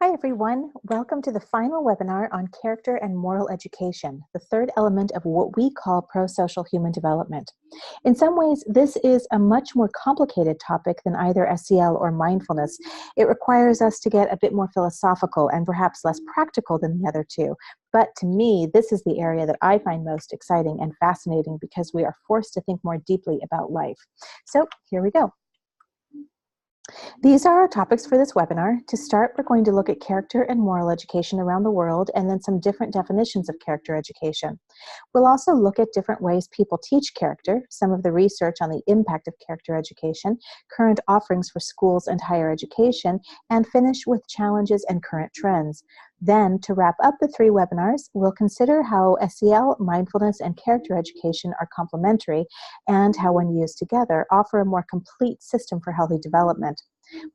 Hi everyone, welcome to the final webinar on character and moral education, the third element of what we call pro-social human development. In some ways, this is a much more complicated topic than either SEL or mindfulness. It requires us to get a bit more philosophical and perhaps less practical than the other two. But to me, this is the area that I find most exciting and fascinating because we are forced to think more deeply about life. So here we go. These are our topics for this webinar. To start, we're going to look at character and moral education around the world and then some different definitions of character education. We'll also look at different ways people teach character, some of the research on the impact of character education, current offerings for schools and higher education, and finish with challenges and current trends. Then, to wrap up the three webinars, we'll consider how SEL, mindfulness, and character education are complementary and how, when used together, offer a more complete system for healthy development.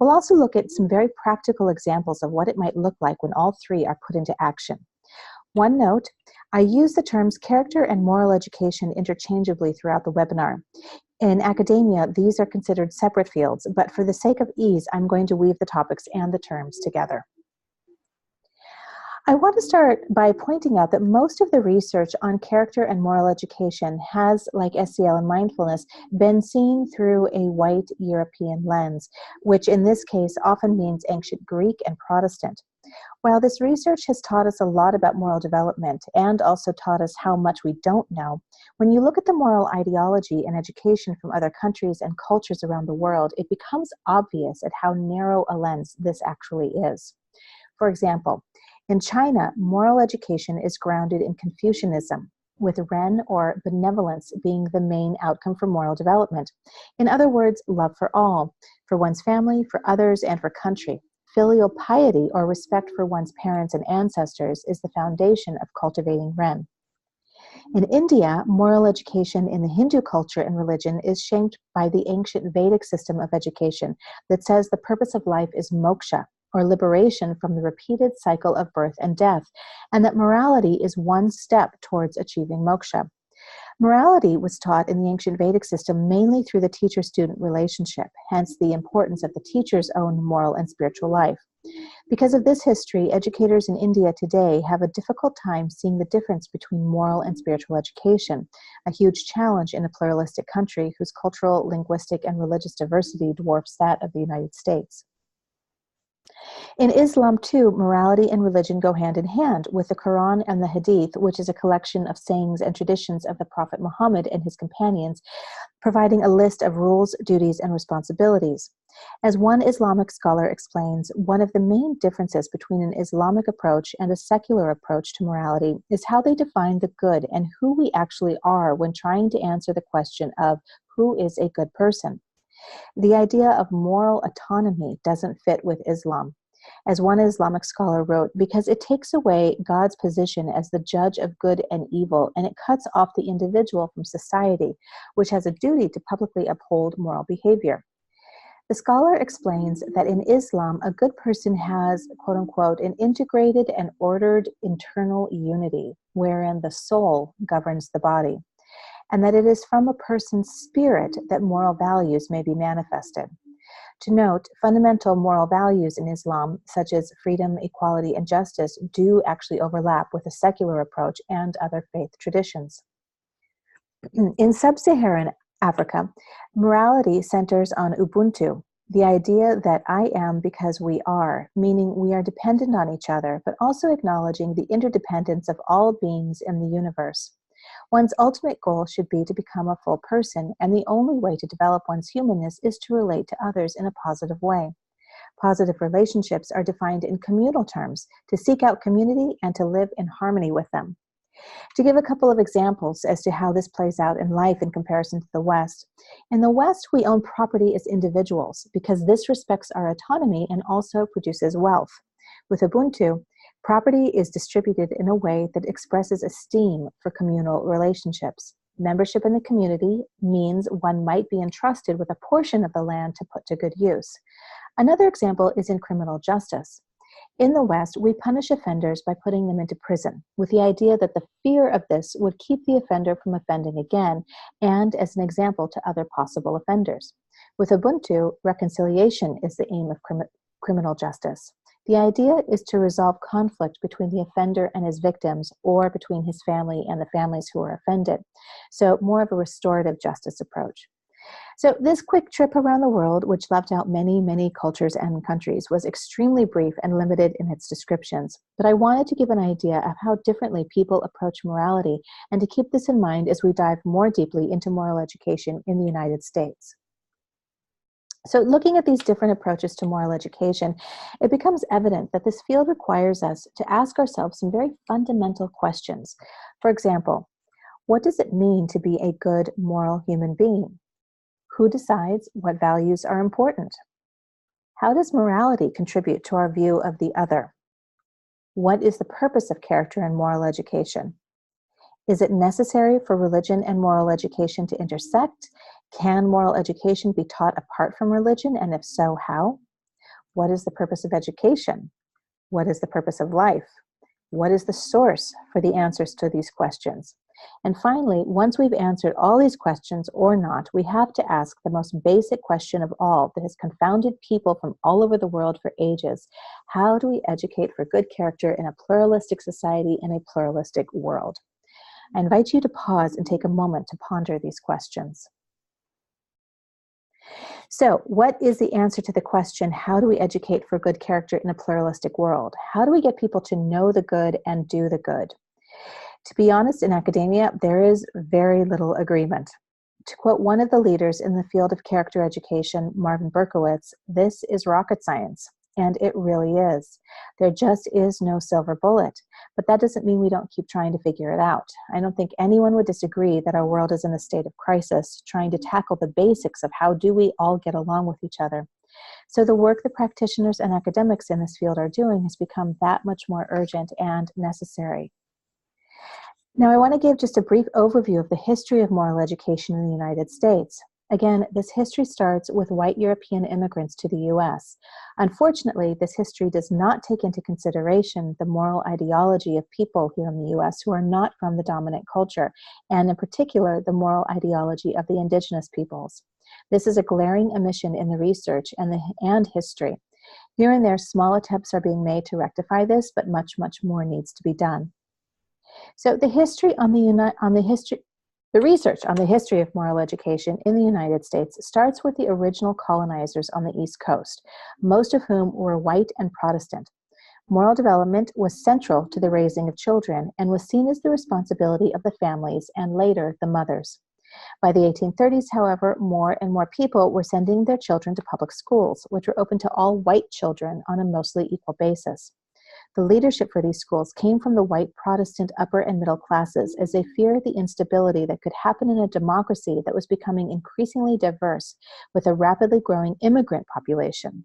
We'll also look at some very practical examples of what it might look like when all three are put into action. One note, I use the terms character and moral education interchangeably throughout the webinar. In academia, these are considered separate fields, but for the sake of ease, I'm going to weave the topics and the terms together. I want to start by pointing out that most of the research on character and moral education has, like SEL and mindfulness, been seen through a white European lens, which in this case often means ancient Greek and Protestant. While this research has taught us a lot about moral development and also taught us how much we don't know, when you look at the moral ideology and education from other countries and cultures around the world, it becomes obvious at how narrow a lens this actually is. For example, in China, moral education is grounded in Confucianism, with Ren or benevolence being the main outcome for moral development. In other words, love for all, for one's family, for others, and for country. Filial piety, or respect for one's parents and ancestors, is the foundation of cultivating Ren. In India, moral education in the Hindu culture and religion is shaped by the ancient Vedic system of education that says the purpose of life is moksha, or liberation from the repeated cycle of birth and death, and that morality is one step towards achieving moksha. Morality was taught in the ancient Vedic system mainly through the teacher-student relationship, hence the importance of the teacher's own moral and spiritual life. Because of this history, educators in India today have a difficult time seeing the difference between moral and spiritual education, a huge challenge in a pluralistic country whose cultural, linguistic, and religious diversity dwarfs that of the United States. In Islam, too, morality and religion go hand in hand, with the Quran and the Hadith, which is a collection of sayings and traditions of the Prophet Muhammad and his companions, providing a list of rules, duties, and responsibilities. As one Islamic scholar explains, one of the main differences between an Islamic approach and a secular approach to morality is how they define the good and who we actually are when trying to answer the question of who is a good person. The idea of moral autonomy doesn't fit with Islam. As one Islamic scholar wrote, because it takes away God's position as the judge of good and evil, and it cuts off the individual from society, which has a duty to publicly uphold moral behavior. The scholar explains that in Islam, a good person has, quote unquote, an integrated and ordered internal unity, wherein the soul governs the body, and that it is from a person's spirit that moral values may be manifested. To note, fundamental moral values in Islam, such as freedom, equality, and justice, do actually overlap with a secular approach and other faith traditions. In sub-Saharan Africa, morality centers on Ubuntu, the idea that I am because we are, meaning we are dependent on each other, but also acknowledging the interdependence of all beings in the universe. One's ultimate goal should be to become a full person, and the only way to develop one's humanness is to relate to others in a positive way. Positive relationships are defined in communal terms, to seek out community and to live in harmony with them. To give a couple of examples as to how this plays out in life in comparison to the West, in the West we own property as individuals because this respects our autonomy and also produces wealth. With Ubuntu, property is distributed in a way that expresses esteem for communal relationships. Membership in the community means one might be entrusted with a portion of the land to put to good use. Another example is in criminal justice. In the West, we punish offenders by putting them into prison, with the idea that the fear of this would keep the offender from offending again, and as an example to other possible offenders. With Ubuntu, reconciliation is the aim of criminal justice. The idea is to resolve conflict between the offender and his victims, or between his family and the families who are offended. So more of a restorative justice approach. So this quick trip around the world, which left out many, many cultures and countries, was extremely brief and limited in its descriptions. But I wanted to give an idea of how differently people approach morality, and to keep this in mind as we dive more deeply into moral education in the United States. So looking at these different approaches to moral education, it becomes evident that this field requires us to ask ourselves some very fundamental questions. For example, what does it mean to be a good moral human being? Who decides what values are important? How does morality contribute to our view of the other? What is the purpose of character and moral education? Is it necessary for religion and moral education to intersect? Can moral education be taught apart from religion, and if so, how? What is the purpose of education? What is the purpose of life? What is the source for the answers to these questions? And finally, once we've answered all these questions or not, we have to ask the most basic question of all that has confounded people from all over the world for ages. How do we educate for good character in a pluralistic society, in a pluralistic world? I invite you to pause and take a moment to ponder these questions. So, what is the answer to the question, how do we educate for good character in a pluralistic world? How do we get people to know the good and do the good? To be honest, in academia, there is very little agreement. To quote one of the leaders in the field of character education, Marvin Berkowitz, this is rocket science. And it really is. There just is no silver bullet. But that doesn't mean we don't keep trying to figure it out. I don't think anyone would disagree that our world is in a state of crisis, trying to tackle the basics of how do we all get along with each other. So the work the practitioners and academics in this field are doing has become that much more urgent and necessary. Now, I want to give just a brief overview of the history of moral education in the United States. Again, this history starts with white European immigrants to the U.S. Unfortunately, this history does not take into consideration the moral ideology of people here in the U.S. who are not from the dominant culture, and in particular, the moral ideology of the indigenous peoples. This is a glaring omission in the research and history. Here and there, small attempts are being made to rectify this, but much, much more needs to be done. So the research on the history of moral education in the United States starts with the original colonizers on the East Coast, most of whom were white and Protestant. Moral development was central to the raising of children and was seen as the responsibility of the families and later the mothers. By the 1830s, however, more and more people were sending their children to public schools, which were open to all white children on a mostly equal basis. The leadership for these schools came from the white Protestant upper and middle classes, as they feared the instability that could happen in a democracy that was becoming increasingly diverse with a rapidly growing immigrant population.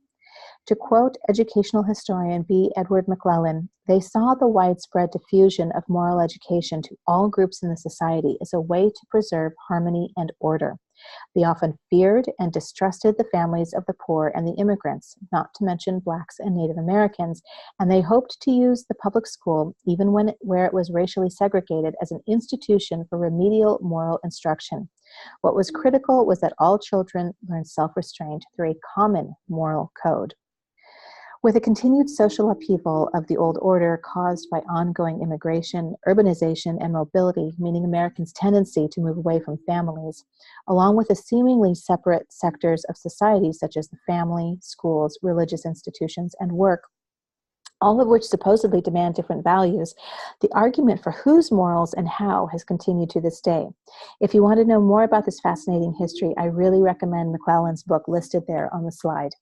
To quote educational historian B. Edward McClellan, they saw the widespread diffusion of moral education to all groups in the society as a way to preserve harmony and order. They often feared and distrusted the families of the poor and the immigrants, not to mention Blacks and Native Americans, and they hoped to use the public school, even where it was racially segregated, as an institution for remedial moral instruction. What was critical was that all children learn self-restraint through a common moral code. With a continued social upheaval of the old order caused by ongoing immigration, urbanization, and mobility, meaning Americans' tendency to move away from families, along with the seemingly separate sectors of society such as the family, schools, religious institutions, and work, all of which supposedly demand different values, the argument for whose morals and how has continued to this day. If you want to know more about this fascinating history, I really recommend McClellan's book listed there on the slide.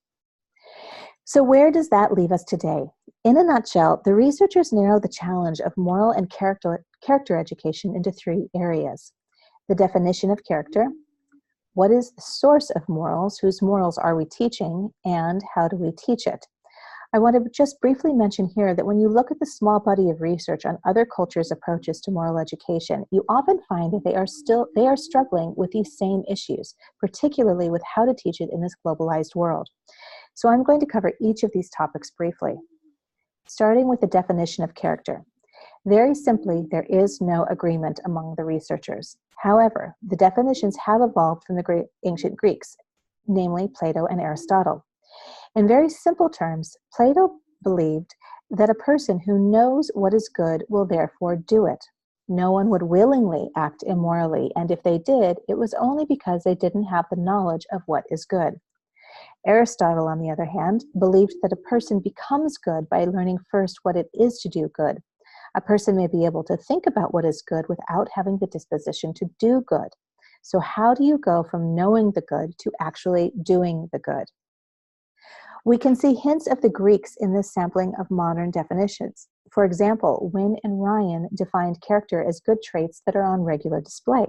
So where does that leave us today? In a nutshell, the researchers narrow the challenge of moral and character education into three areas: the definition of character, what is the source of morals, whose morals are we teaching, and how do we teach it? I want to just briefly mention here that when you look at the small body of research on other cultures' approaches to moral education, you often find that they are struggling with these same issues, particularly with how to teach it in this globalized world. So I'm going to cover each of these topics briefly. Starting with the definition of character. Very simply, there is no agreement among the researchers. However, the definitions have evolved from the great ancient Greeks, namely Plato and Aristotle. In very simple terms, Plato believed that a person who knows what is good will therefore do it. No one would willingly act immorally, and if they did, it was only because they didn't have the knowledge of what is good. Aristotle, on the other hand, believed that a person becomes good by learning first what it is to do good. A person may be able to think about what is good without having the disposition to do good. So how do you go from knowing the good to actually doing the good? We can see hints of the Greeks in this sampling of modern definitions. For example, Wynne and Ryan defined character as good traits that are on regular display.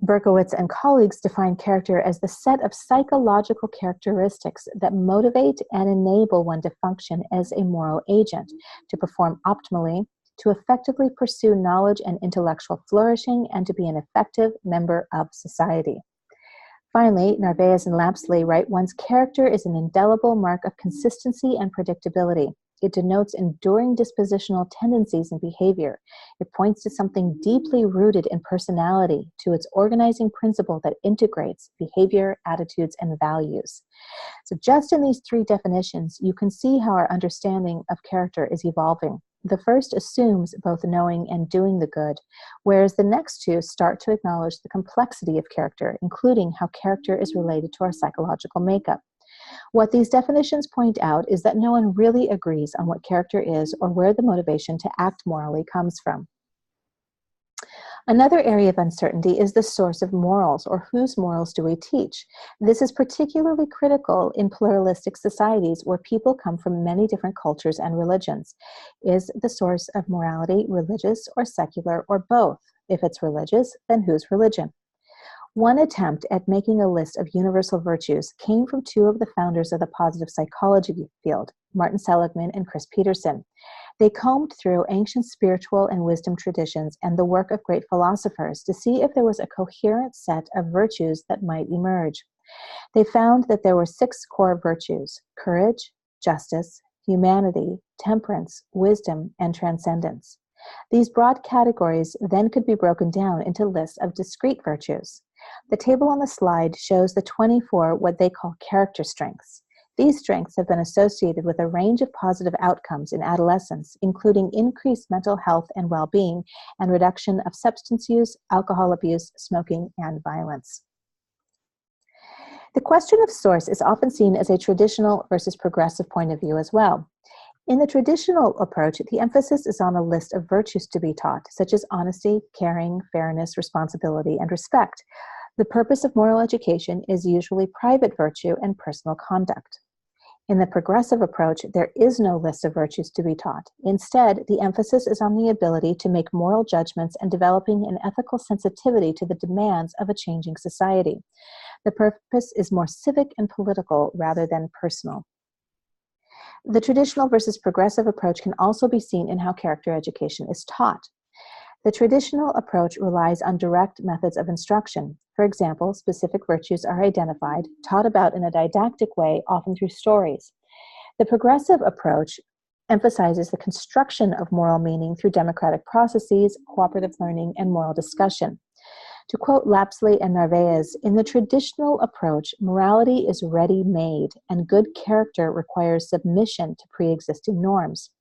Berkowitz and colleagues define character as the set of psychological characteristics that motivate and enable one to function as a moral agent, to perform optimally, to effectively pursue knowledge and intellectual flourishing, and to be an effective member of society. Finally, Narvaez and Lapsley write, one's character is an indelible mark of consistency and predictability. It denotes enduring dispositional tendencies and behavior. It points to something deeply rooted in personality, to its organizing principle that integrates behavior, attitudes, and values. So just in these three definitions, you can see how our understanding of character is evolving. The first assumes both knowing and doing the good, whereas the next two start to acknowledge the complexity of character, including how character is related to our psychological makeup. What these definitions point out is that no one really agrees on what character is or where the motivation to act morally comes from. Another area of uncertainty is the source of morals, or whose morals do we teach? This is particularly critical in pluralistic societies where people come from many different cultures and religions. Is the source of morality religious or secular or both? If it's religious, then whose religion? One attempt at making a list of universal virtues came from two of the founders of the positive psychology field, Martin Seligman and Chris Peterson. They combed through ancient spiritual and wisdom traditions and the work of great philosophers to see if there was a coherent set of virtues that might emerge. They found that there were 6 core virtues: courage, justice, humanity, temperance, wisdom, and transcendence. These broad categories then could be broken down into lists of discrete virtues. The table on the slide shows the 24 what they call character strengths. These strengths have been associated with a range of positive outcomes in adolescence, including increased mental health and well-being and reduction of substance use, alcohol abuse, smoking, and violence. The question of source is often seen as a traditional versus progressive point of view as well. In the traditional approach, the emphasis is on a list of virtues to be taught, such as honesty, caring, fairness, responsibility, and respect. The purpose of moral education is usually private virtue and personal conduct. In the progressive approach, there is no list of virtues to be taught. Instead, the emphasis is on the ability to make moral judgments and developing an ethical sensitivity to the demands of a changing society. The purpose is more civic and political rather than personal. The traditional versus progressive approach can also be seen in how character education is taught. The traditional approach relies on direct methods of instruction. For example, specific virtues are identified, taught about in a didactic way, often through stories. The progressive approach emphasizes the construction of moral meaning through democratic processes, cooperative learning, and moral discussion. To quote Lapsley and Narvaez, in the traditional approach, morality is ready-made, and good character requires submission to pre-existing norms.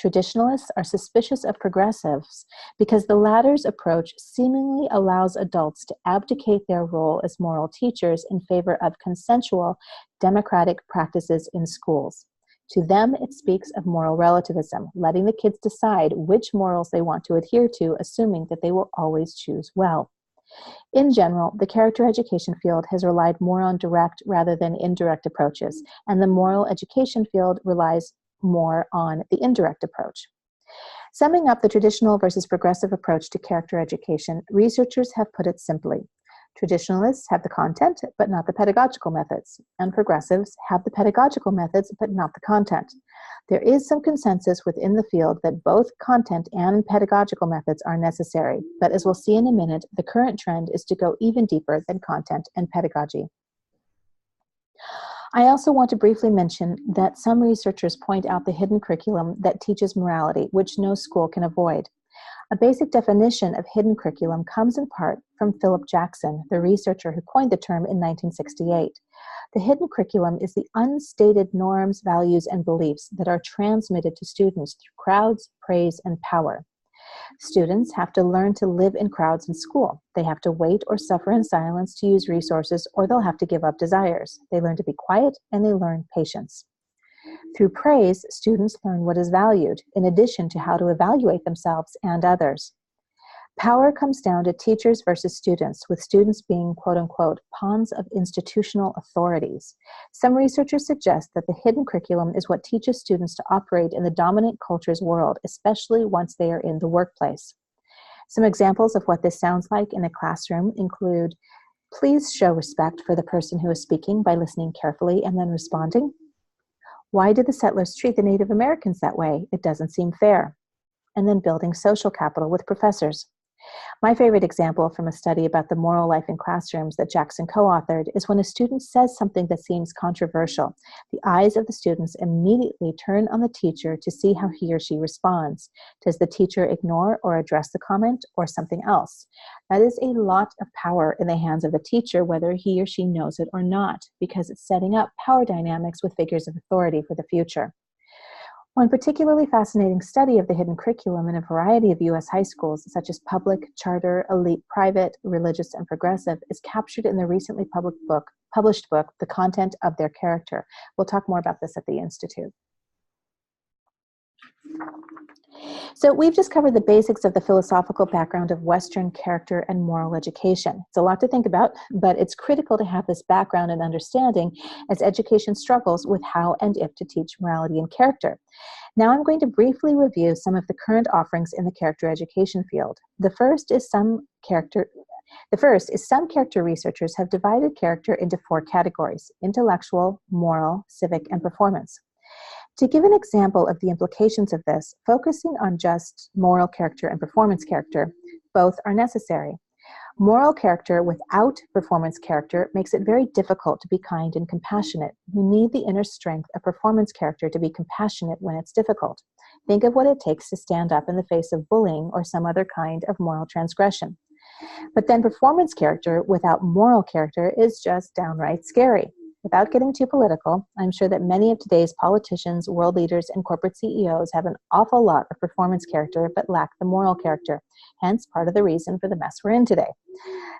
Traditionalists are suspicious of progressives because the latter's approach seemingly allows adults to abdicate their role as moral teachers in favor of consensual, democratic practices in schools. To them, it speaks of moral relativism, letting the kids decide which morals they want to adhere to, assuming that they will always choose well. In general, the character education field has relied more on direct rather than indirect approaches, and the moral education field relies more on the indirect approach. Summing up the traditional versus progressive approach to character education, researchers have put it simply. Traditionalists have the content, but not the pedagogical methods, and progressives have the pedagogical methods, but not the content. There is some consensus within the field that both content and pedagogical methods are necessary, but as we'll see in a minute, the current trend is to go even deeper than content and pedagogy. I also want to briefly mention that some researchers point out the hidden curriculum that teaches morality, which no school can avoid. A basic definition of hidden curriculum comes in part from from Philip Jackson, the researcher who coined the term in 1968. The hidden curriculum is the unstated norms, values, and beliefs that are transmitted to students through crowds, praise, and power. Students have to learn to live in crowds in school. They have to wait or suffer in silence to use resources, or they'll have to give up desires. They learn to be quiet, and they learn patience. Through praise, students learn what is valued, in addition to how to evaluate themselves and others. Power comes down to teachers versus students, with students being, quote unquote, pawns of institutional authorities. Some researchers suggest that the hidden curriculum is what teaches students to operate in the dominant culture's world, especially once they are in the workplace. Some examples of what this sounds like in a classroom include, please show respect for the person who is speaking by listening carefully and then responding. Why did the settlers treat the Native Americans that way? It doesn't seem fair. And then building social capital with professors. My favorite example from a study about the moral life in classrooms that Jackson co-authored is when a student says something that seems controversial. The eyes of the students immediately turn on the teacher to see how he or she responds. Does the teacher ignore or address the comment, or something else? That is a lot of power in the hands of the teacher, whether he or she knows it or not, because it's setting up power dynamics with figures of authority for the future. One particularly fascinating study of the hidden curriculum in a variety of U.S. high schools, such as public, charter, elite, private, religious, and progressive, is captured in the recently published book, The Content of Their Character. We'll talk more about this at the Institute. So we've just covered the basics of the philosophical background of Western character and moral education. It's a lot to think about, but it's critical to have this background and understanding as education struggles with how and if to teach morality and character. Now I'm going to briefly review some of the current offerings in the character education field. The first is some character researchers have divided character into 4 categories: intellectual, moral, civic, and performance. To give an example of the implications of this, focusing on just moral character and performance character, both are necessary. Moral character without performance character makes it very difficult to be kind and compassionate. You need the inner strength of performance character to be compassionate when it's difficult. Think of what it takes to stand up in the face of bullying or some other kind of moral transgression. But then performance character without moral character is just downright scary. Without getting too political, I'm sure that many of today's politicians, world leaders, and corporate CEOs have an awful lot of performance character but lack the moral character, hence part of the reason for the mess we're in today.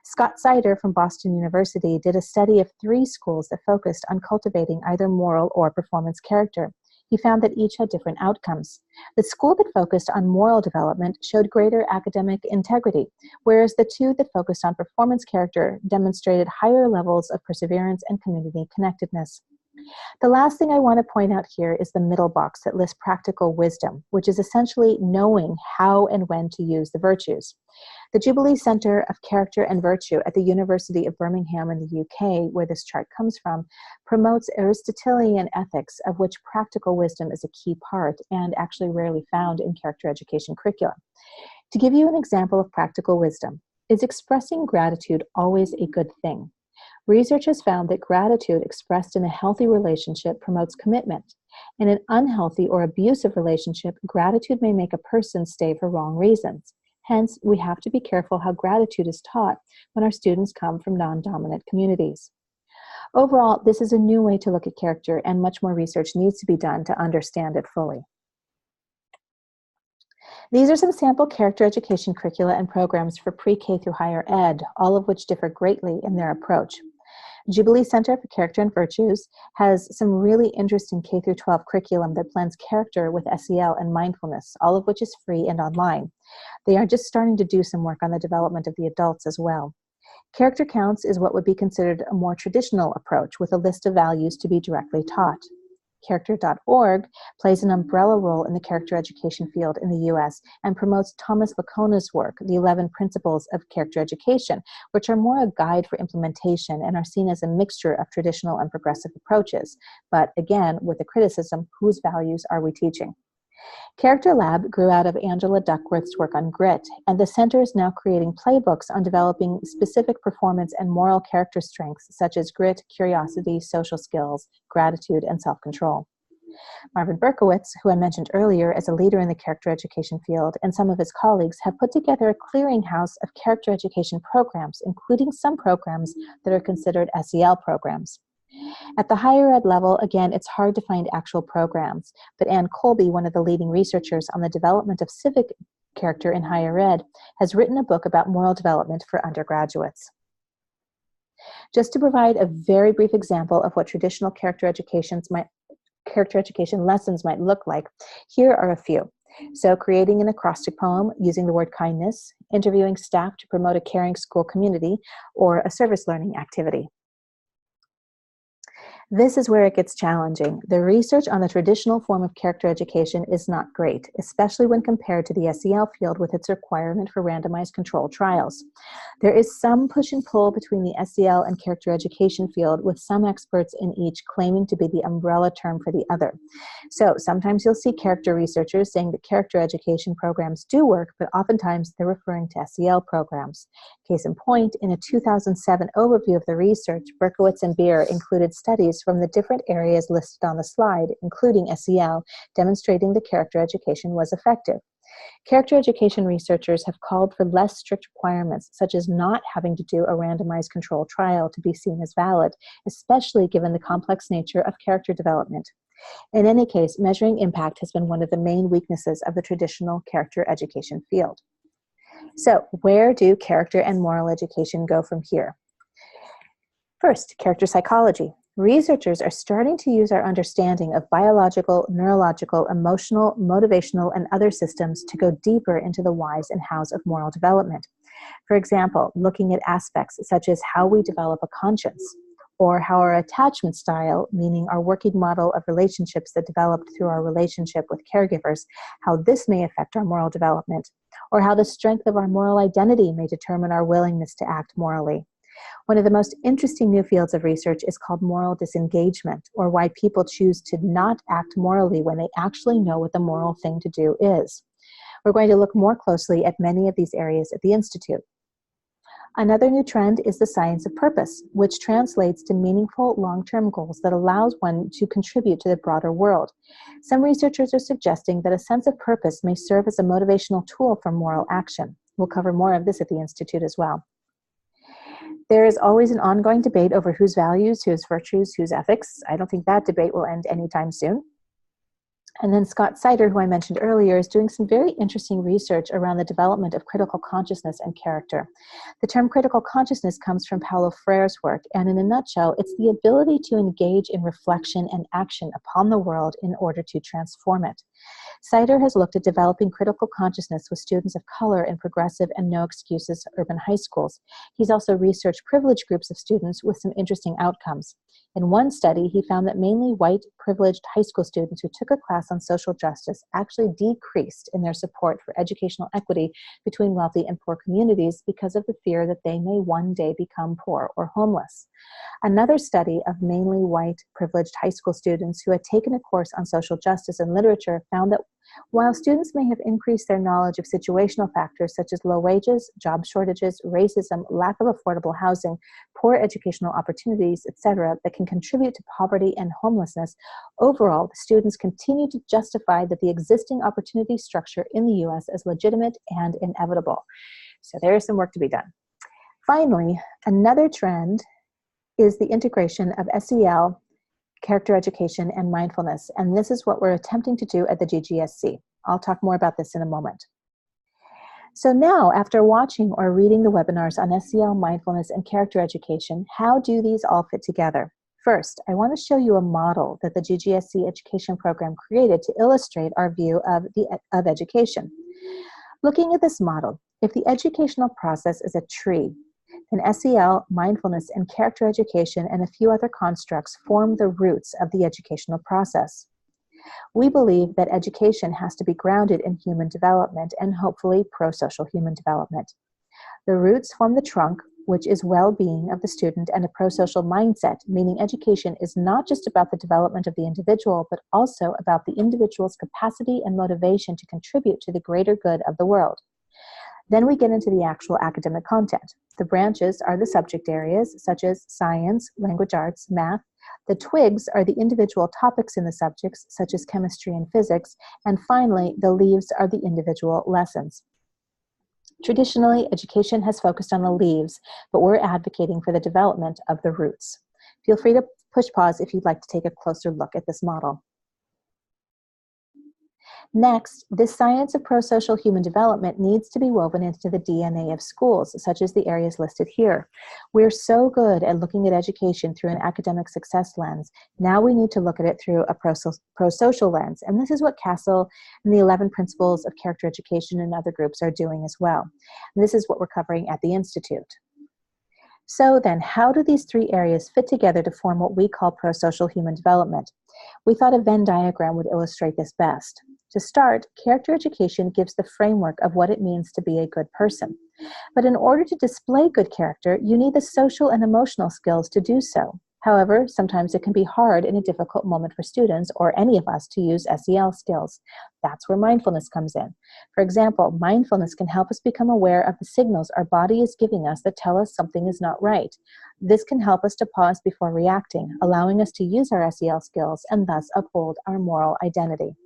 Scott Sider from Boston University did a study of 3 schools that focused on cultivating either moral or performance character. He found that each had different outcomes. The school that focused on moral development showed greater academic integrity, whereas the 2 that focused on performance character demonstrated higher levels of perseverance and community connectedness. The last thing I want to point out here is the middle box that lists practical wisdom, which is essentially knowing how and when to use the virtues. The Jubilee Center of Character and Virtue at the University of Birmingham in the UK, where this chart comes from, promotes Aristotelian ethics, of which practical wisdom is a key part and actually rarely found in character education curricula. To give you an example of practical wisdom, is expressing gratitude always a good thing? Research has found that gratitude expressed in a healthy relationship promotes commitment. In an unhealthy or abusive relationship, gratitude may make a person stay for wrong reasons. Hence, we have to be careful how gratitude is taught when our students come from non-dominant communities. Overall, this is a new way to look at character, and much more research needs to be done to understand it fully. These are some sample character education curricula and programs for pre-K through higher ed, all of which differ greatly in their approach. Jubilee Center for Character and Virtues has some really interesting K through 12 curriculum that blends character with SEL and mindfulness, all of which is free and online. They are just starting to do some work on the development of the adults as well. Character Counts is what would be considered a more traditional approach with a list of values to be directly taught. Character.org plays an umbrella role in the character education field in the US and promotes Thomas Lacona's work, The 11 Principles of Character Education, which are more a guide for implementation and are seen as a mixture of traditional and progressive approaches. But again, with the criticism, whose values are we teaching? Character Lab grew out of Angela Duckworth's work on grit, and the center is now creating playbooks on developing specific performance and moral character strengths such as grit, curiosity, social skills, gratitude, and self-control. Marvin Berkowitz, who I mentioned earlier as a leader in the character education field, and some of his colleagues have put together a clearinghouse of character education programs, including some programs that are considered SEL programs. At the higher ed level, again, it's hard to find actual programs, but Ann Colby, one of the leading researchers on the development of civic character in higher ed, has written a book about moral development for undergraduates. Just to provide a very brief example of what traditional character education lessons might look like, here are a few. So creating an acrostic poem using the word kindness, interviewing staff to promote a caring school community, or a service learning activity. This is where it gets challenging. The research on the traditional form of character education is not great, especially when compared to the SEL field with its requirement for randomized controlled trials. There is some push and pull between the SEL and character education field, with some experts in each claiming to be the umbrella term for the other. So sometimes you'll see character researchers saying that character education programs do work, but oftentimes they're referring to SEL programs. Case in point, in a 2007 overview of the research, Berkowitz and Beer included studies from the different areas listed on the slide, including SEL, demonstrating that character education was effective. Character education researchers have called for less strict requirements, such as not having to do a randomized control trial to be seen as valid, especially given the complex nature of character development. In any case, measuring impact has been one of the main weaknesses of the traditional character education field. So, where do character and moral education go from here? First, character psychology. Researchers are starting to use our understanding of biological, neurological, emotional, motivational, and other systems to go deeper into the whys and hows of moral development. For example, looking at aspects such as how we develop a conscience, or how our attachment style, meaning our working model of relationships that developed through our relationship with caregivers, how this may affect our moral development, or how the strength of our moral identity may determine our willingness to act morally. One of the most interesting new fields of research is called moral disengagement, or why people choose to not act morally when they actually know what the moral thing to do is. We're going to look more closely at many of these areas at the Institute. Another new trend is the science of purpose, which translates to meaningful long-term goals that allows one to contribute to the broader world. Some researchers are suggesting that a sense of purpose may serve as a motivational tool for moral action. We'll cover more of this at the Institute as well. There is always an ongoing debate over whose values, whose virtues, whose ethics. I don't think that debate will end anytime soon. And then Scott Sider, who I mentioned earlier, is doing some very interesting research around the development of critical consciousness and character. The term critical consciousness comes from Paulo Freire's work, and in a nutshell, it's the ability to engage in reflection and action upon the world in order to transform it. Sider has looked at developing critical consciousness with students of color in progressive and no excuses urban high schools. He's also researched privileged groups of students with some interesting outcomes. In one study, he found that mainly white privileged high school students who took a class on social justice actually decreased in their support for educational equity between wealthy and poor communities because of the fear that they may one day become poor or homeless. Another study of mainly white privileged high school students who had taken a course on social justice and literature found that while students may have increased their knowledge of situational factors such as low wages, job shortages, racism, lack of affordable housing, poor educational opportunities, etc., that can contribute to poverty and homelessness, overall, the students continue to justify that the existing opportunity structure in the U.S. is legitimate and inevitable. So there is some work to be done. Finally, another trend is the integration of SEL, character education, and mindfulness, and this is what we're attempting to do at the GGSC. I'll talk more about this in a moment. So now, after watching or reading the webinars on SEL, mindfulness, and character education, how do these all fit together? First, I want to show you a model that the GGSC education program created to illustrate our view of education. Looking at this model, if the educational process is a tree, then SEL, mindfulness, and character education and a few other constructs form the roots of the educational process. We believe that education has to be grounded in human development and hopefully pro-social human development. The roots form the trunk, which is well-being of the student, and a pro-social mindset, meaning education is not just about the development of the individual, but also about the individual's capacity and motivation to contribute to the greater good of the world. Then we get into the actual academic content. The branches are the subject areas, such as science, language arts, math, The twigs are the individual topics in the subjects, such as chemistry and physics, and finally, the leaves are the individual lessons. Traditionally, education has focused on the leaves, but we're advocating for the development of the roots. Feel free to push pause if you'd like to take a closer look at this model. Next, this science of prosocial human development needs to be woven into the DNA of schools, such as the areas listed here. We're so good at looking at education through an academic success lens. Now we need to look at it through a prosocial lens, and this is what Castle and the 11 Principles of Character Education and other groups are doing as well. And this is what we're covering at the Institute. So then, how do these three areas fit together to form what we call prosocial human development? We thought a Venn diagram would illustrate this best. To start, character education gives the framework of what it means to be a good person. But in order to display good character, you need the social and emotional skills to do so. However, sometimes it can be hard in a difficult moment for students or any of us to use SEL skills. That's where mindfulness comes in. For example, mindfulness can help us become aware of the signals our body is giving us that tell us something is not right. This can help us to pause before reacting, allowing us to use our SEL skills and thus uphold our moral identity.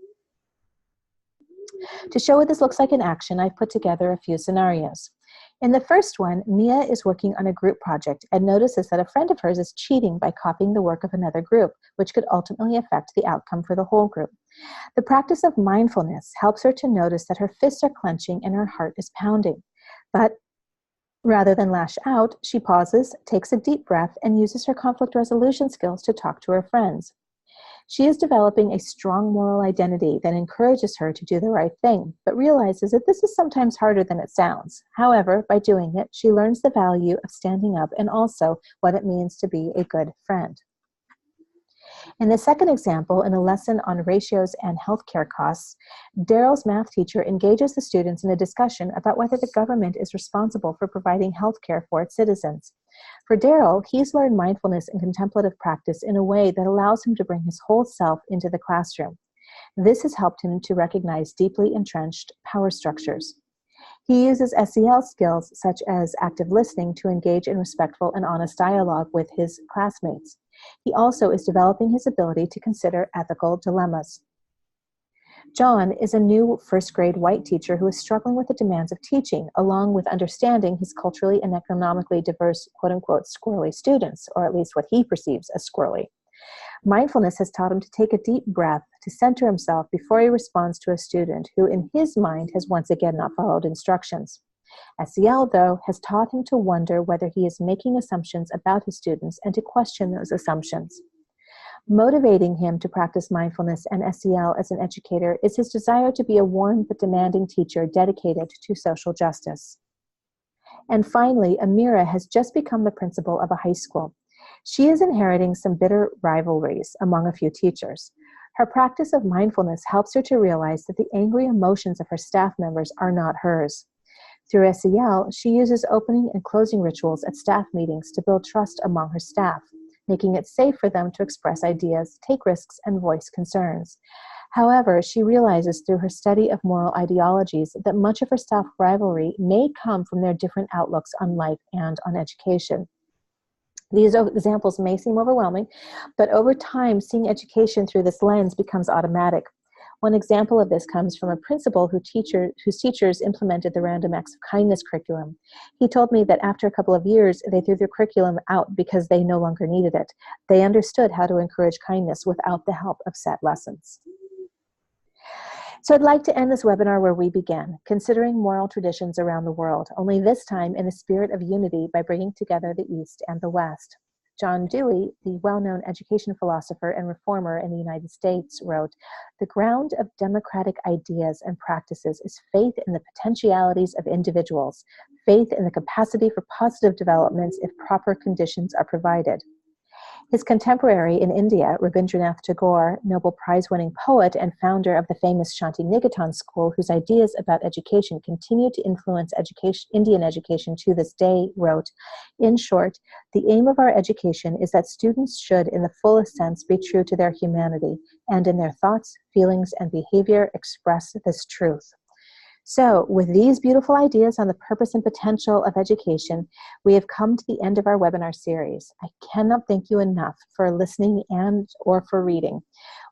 To show what this looks like in action, I've put together a few scenarios. In the first one, Mia is working on a group project and notices that a friend of hers is cheating by copying the work of another group, which could ultimately affect the outcome for the whole group. The practice of mindfulness helps her to notice that her fists are clenching and her heart is pounding. But rather than lash out, she pauses, takes a deep breath, and uses her conflict resolution skills to talk to her friends. She is developing a strong moral identity that encourages her to do the right thing, but realizes that this is sometimes harder than it sounds. However, by doing it, she learns the value of standing up and also what it means to be a good friend. In the second example, in a lesson on ratios and healthcare costs, Daryl's math teacher engages the students in a discussion about whether the government is responsible for providing healthcare for its citizens. For Daryl, he's learned mindfulness and contemplative practice in a way that allows him to bring his whole self into the classroom. This has helped him to recognize deeply entrenched power structures. He uses SEL skills such as active listening to engage in respectful and honest dialogue with his classmates. He also is developing his ability to consider ethical dilemmas. John is a new first-grade white teacher who is struggling with the demands of teaching, along with understanding his culturally and economically diverse, quote-unquote, squirrely students, or at least what he perceives as squirrely. Mindfulness has taught him to take a deep breath, to center himself before he responds to a student who, in his mind, has once again not followed instructions. SEL, though, has taught him to wonder whether he is making assumptions about his students and to question those assumptions. Motivating him to practice mindfulness and SEL as an educator is his desire to be a warm but demanding teacher dedicated to social justice. And finally, Amira has just become the principal of a high school. She is inheriting some bitter rivalries among a few teachers. Her practice of mindfulness helps her to realize that the angry emotions of her staff members are not hers. Through SEL, she uses opening and closing rituals at staff meetings to build trust among her staff, making it safe for them to express ideas, take risks, and voice concerns. However, she realizes through her study of moral ideologies that much of her staff rivalry may come from their different outlooks on life and on education. These examples may seem overwhelming, but over time, seeing education through this lens becomes automatic. One example of this comes from a principal whose teachers implemented the Random Acts of Kindness curriculum. He told me that after a couple of years, they threw the curriculum out because they no longer needed it. They understood how to encourage kindness without the help of set lessons. So I'd like to end this webinar where we began, considering moral traditions around the world, only this time in a spirit of unity by bringing together the East and the West. John Dewey, the well-known education philosopher and reformer in the United States, wrote, "The ground of democratic ideas and practices is faith in the potentialities of individuals, faith in the capacity for positive developments if proper conditions are provided." His contemporary in India, Rabindranath Tagore, Nobel Prize-winning poet and founder of the famous Shantiniketan school, whose ideas about education continue to influence Indian education to this day, wrote, "In short, the aim of our education is that students should, in the fullest sense, be true to their humanity, and in their thoughts, feelings, and behavior express this truth." So, with these beautiful ideas on the purpose and potential of education, we have come to the end of our webinar series. I cannot thank you enough for listening and or for reading.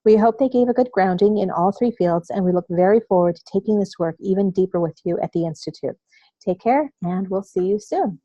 We hope they gave a good grounding in all three fields, and we look very forward to taking this work even deeper with you at the Institute. Take care, and we'll see you soon.